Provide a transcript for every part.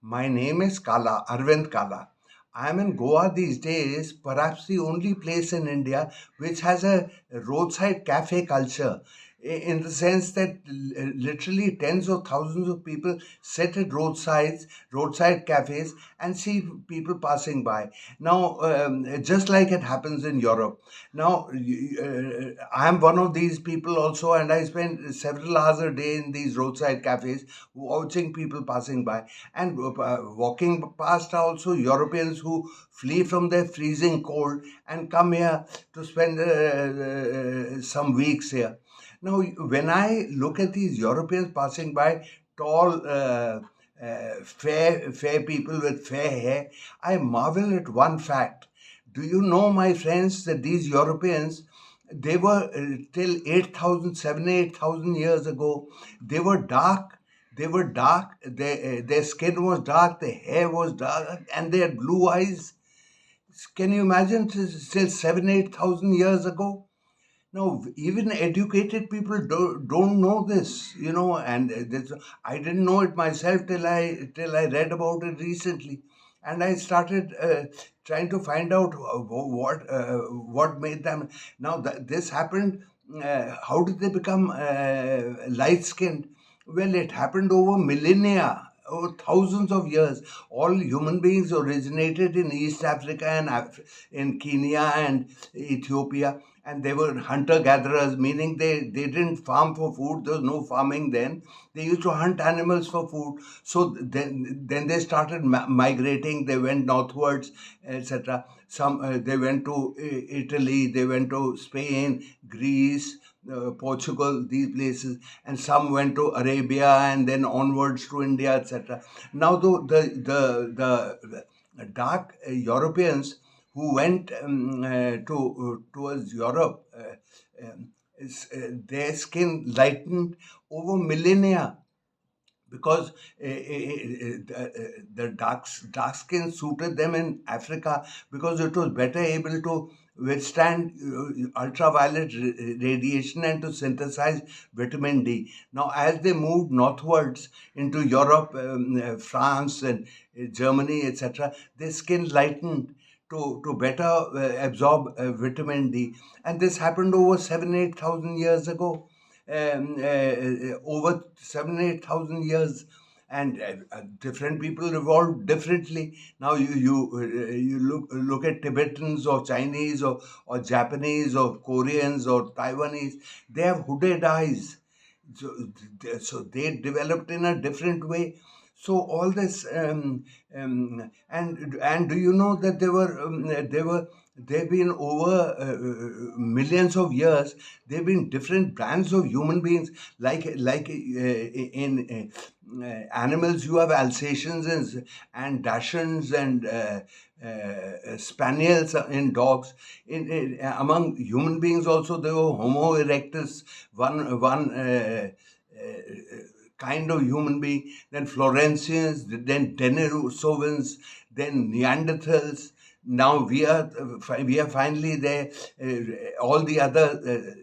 My name is Kala, Arvind Kala. I am in Goa these days, perhaps the only place in India which has a roadside cafe culture, in the sense that literally tens of thousands of people sit at roadside cafes, and see people passing by. Now, just like it happens in Europe. Now, I am one of these people also, and I spend several hours a day in these roadside cafes watching people passing by. And walking past are also Europeans who flee from their freezing cold and come here to spend some weeks here. Now, when I look at these Europeans passing by, tall, fair people with fair hair, I marvel at one fact. Do you know, my friends, that these Europeans, they were till 8,000 years ago, they were dark. They were dark. Their skin was dark. Their hair was dark, and they had blue eyes. Can you imagine? Still 7, 8,000 years ago. Now, even educated people don't know this, and I didn't know it myself till I read about it recently, and I started trying to find out what made them. Now, this happened. How did they become light skinned? Well, it happened over millennia, over thousands of years. All human beings originated in East Africa and in Kenya and Ethiopia, and they were hunter gatherers, meaning they didn't farm for food. There was no farming then. They used to hunt animals for food. So then they started migrating. They went northwards, etc. Some they went to Italy, they went to Spain, Greece, Portugal, these places, and some went to Arabia and then onwards to India, etc. Now, the dark Europeans who went towards Europe, their skin lightened over millennia, because the dark skin suited them in Africa, because it was better able to withstand ultraviolet radiation and to synthesize vitamin D. Now, as they moved northwards into Europe, France, and Germany, etc., their skin lightened to better absorb vitamin D. And this happened over 8,000 years ago, over 8,000 years, and different people evolved differently. Now, you look at Tibetans or Chinese or Japanese or Koreans or Taiwanese. They have hooded eyes, so they developed in a different way. So all this, and do you know that they've been over millions of years. They've been different brands of human beings, like in animals you have Alsatians and Dachshunds and Spaniels in dogs. Among human beings also, there were Homo erectus, one kind of human being, then Florentians, then Denisovans, then Neanderthals. Now we are finally there. All the other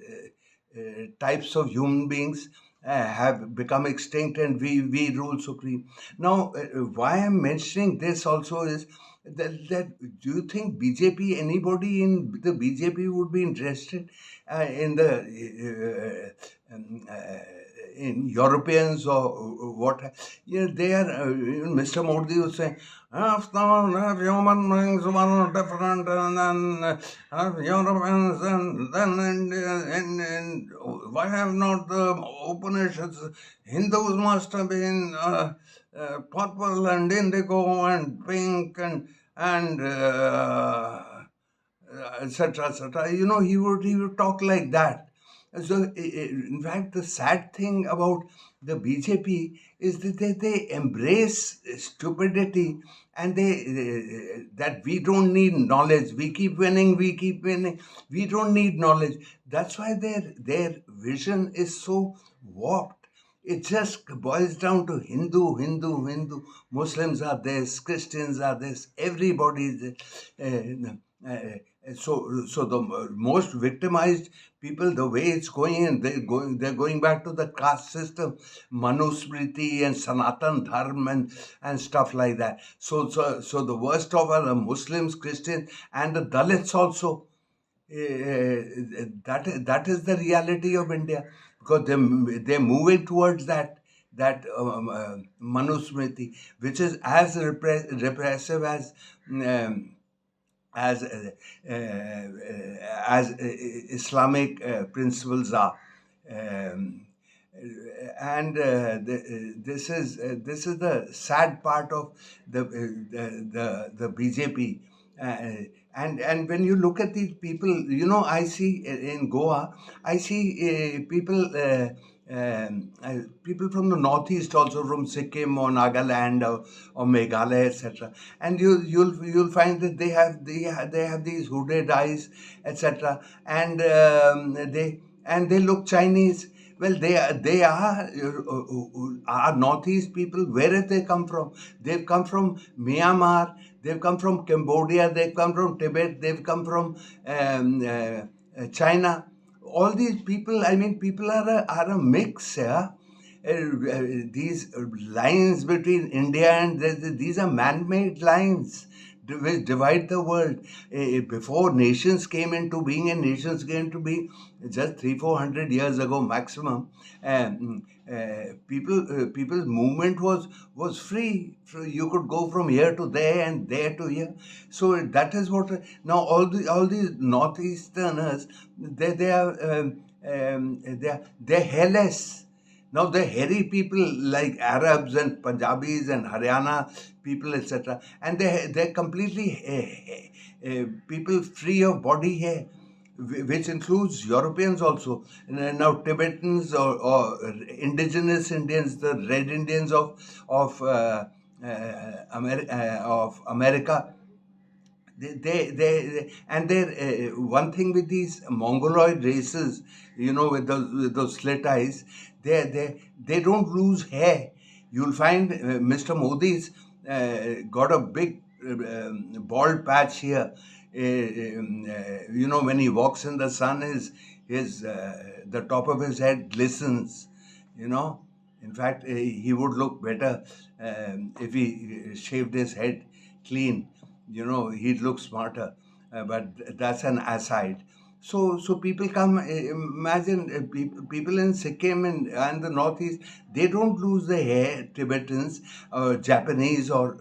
types of human beings have become extinct, and we rule supreme. Now, why I'm mentioning this also is that do you think BJP, anybody in the BJP would be interested in the in Europeans or what? They are. Mr. Modi was saying, after human beings were different, and then Europeans, and then and why have not the Upanishads? Hindus must have been purple and indigo and pink and etc., etc. He would talk like that. So, in fact, the sad thing about the BJP is that they embrace stupidity, and that we don't need knowledge. We keep winning. We keep winning. We don't need knowledge. That's why their vision is so warped. It just boils down to Hindu, Hindu, Hindu. Muslims are this, Christians are this, everybody is this. So the most victimized people, the way it's going, and they're going back to the caste system, Manusmriti and Sanatan Dharma and stuff like that. So the worst of are the Muslims, Christians, and the Dalits also. That is the reality of India, because they're moving towards that Manusmriti, which is as repressive um, as Islamic principles are. Um, this is the sad part of the BJP. And when you look at these people, I see in Goa, I see people from the northeast, also from Sikkim or Nagaland or Meghalaya, etc. And you'll find that they have these hooded eyes, etc. And they look Chinese. Well, they are our northeast people. Where have they come from? They've come from Myanmar. They've come from Cambodia. They've come from Tibet. They've come from China. All these people, I mean, people are a mix, yeah. These lines between India and these are man-made lines which divide the world. Before nations came into being, and nations came to be just 300-400 years ago maximum. People's movement was free. So you could go from here to there and there to here. So that is what now all these northeasterners, they're hairless. Now the hairy people like Arabs and Punjabis and Haryana people, etc., and they're completely people free of body hair, which includes Europeans also. Now Tibetans or indigenous Indians, the Red Indians of America, and one thing with these mongoloid races, with those slit eyes, they don't lose hair. You'll find Mr. Modi's got a big bald patch here. When he walks in the sun, his the top of his head glistens. You know, in fact, he would look better if he shaved his head clean. He'd look smarter. But that's an aside. So people come. Imagine people in Sikkim and the northeast. They don't lose their hair. Tibetans, Japanese, or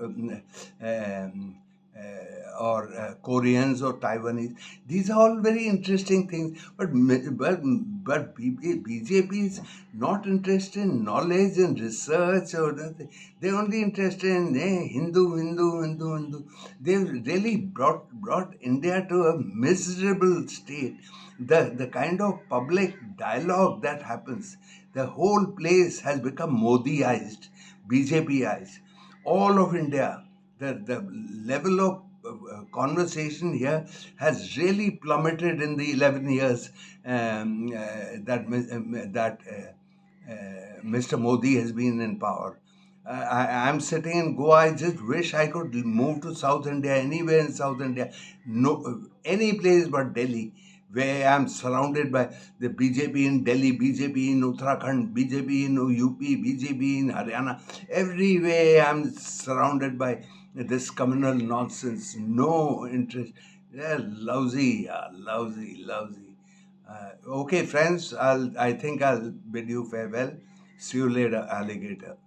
Koreans or Taiwanese. These are all very interesting things. But BJP is not interested in knowledge and research or nothing. They're only interested in Hindu, Hindu, Hindu, Hindu. They've really brought India to a miserable state. The kind of public dialogue that happens, the whole place has become Modiized, BJPized. All of India, the level of conversation here has really plummeted in the 11 years that Mr. Modi has been in power. I'm sitting in Goa. I just wish I could move to South India, anywhere in South India, no, any place but Delhi, where I'm surrounded by the BJP in Delhi, BJP in Uttarakhand, BJP in UP, BJP in Haryana. Everywhere I'm surrounded by this communal nonsense. No interest. They're lousy, lousy, lousy. Okay, friends. I think I'll bid you farewell. See you later, alligator.